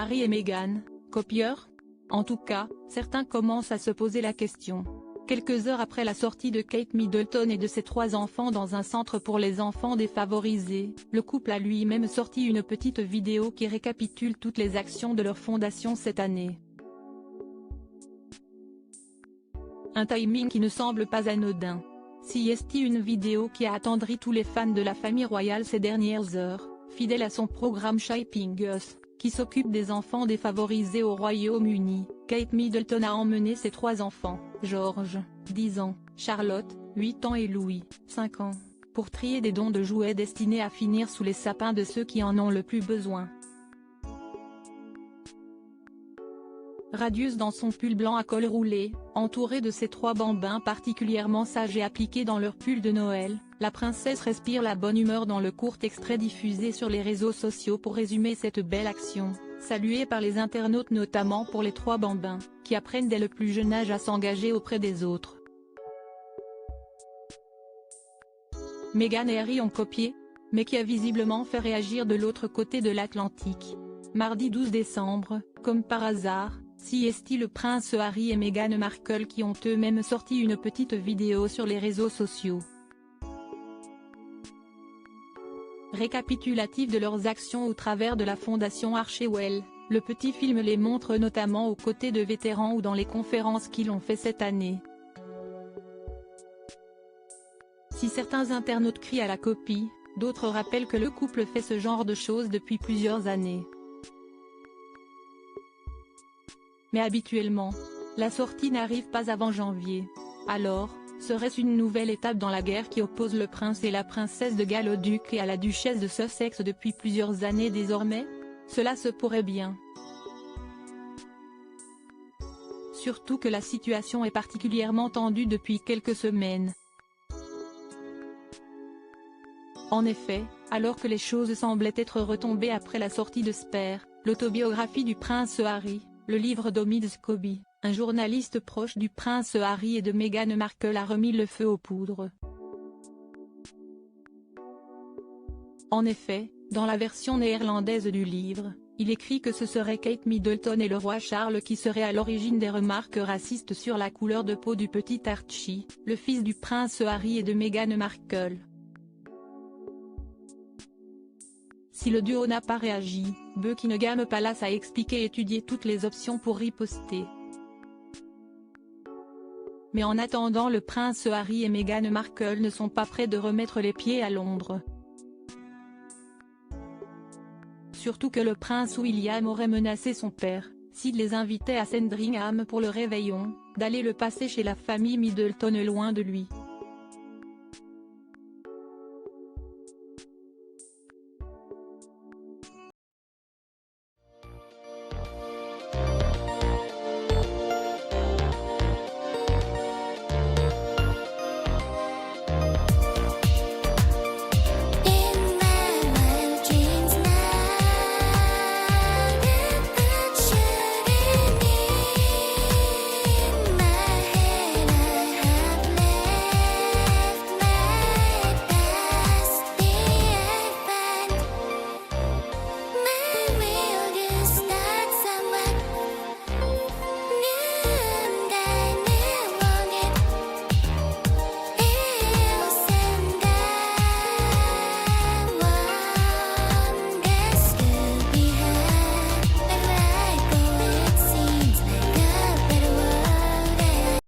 Harry et Meghan, copieurs? En tout cas, certains commencent à se poser la question. Quelques heures après la sortie de Kate Middleton et de ses 3 enfants dans un centre pour les enfants défavorisés, le couple a lui-même sorti une petite vidéo qui récapitule toutes les actions de leur fondation cette année. Un timing qui ne semble pas anodin. Si est une vidéo qui a attendri tous les fans de la famille royale ces dernières heures, fidèle à son programme Shaping Us, qui s'occupe des enfants défavorisés au Royaume-Uni. Kate Middleton a emmené ses 3 enfants, George, 10 ans, Charlotte, 8 ans et Louis, 5 ans, pour trier des dons de jouets destinés à finir sous les sapins de ceux qui en ont le plus besoin. Radieuse dans son pull blanc à col roulé, entourée de ses 3 bambins particulièrement sages et appliqués dans leur pull de Noël, la princesse respire la bonne humeur dans le court extrait diffusé sur les réseaux sociaux pour résumer cette belle action, saluée par les internautes notamment pour les 3 bambins, qui apprennent dès le plus jeune âge à s'engager auprès des autres. Meghan et Harry ont copié, mais qui a visiblement fait réagir de l'autre côté de l'Atlantique. Mardi 12 décembre, comme par hasard, CST le prince Harry et Meghan Markle qui ont eux-mêmes sorti une petite vidéo sur les réseaux sociaux. Récapitulatif de leurs actions au travers de la fondation Archewell, le petit film les montre notamment aux côtés de vétérans ou dans les conférences qu'ils ont fait cette année. Si certains internautes crient à la copie, d'autres rappellent que le couple fait ce genre de choses depuis plusieurs années. Mais habituellement, la sortie n'arrive pas avant janvier. Alors, serait-ce une nouvelle étape dans la guerre qui oppose le prince et la princesse de Galles au duc et à la duchesse de Sussex depuis plusieurs années désormais? Cela se pourrait bien. Surtout que la situation est particulièrement tendue depuis quelques semaines. En effet, alors que les choses semblaient être retombées après la sortie de Spare, l'autobiographie du prince Harry, le livre d'Omid Scobie, un journaliste proche du prince Harry et de Meghan Markle a remis le feu aux poudres. En effet, dans la version néerlandaise du livre, il écrit que ce serait Kate Middleton et le roi Charles qui seraient à l'origine des remarques racistes sur la couleur de peau du petit Archie, le fils du prince Harry et de Meghan Markle. Si le duo n'a pas réagi, Buckingham Palace a expliqué étudier toutes les options pour riposter. Mais en attendant, le prince Harry et Meghan Markle ne sont pas prêts de remettre les pieds à Londres. Surtout que le prince William aurait menacé son père, s'il les invitait à Sandringham pour le réveillon, d'aller le passer chez la famille Middleton loin de lui.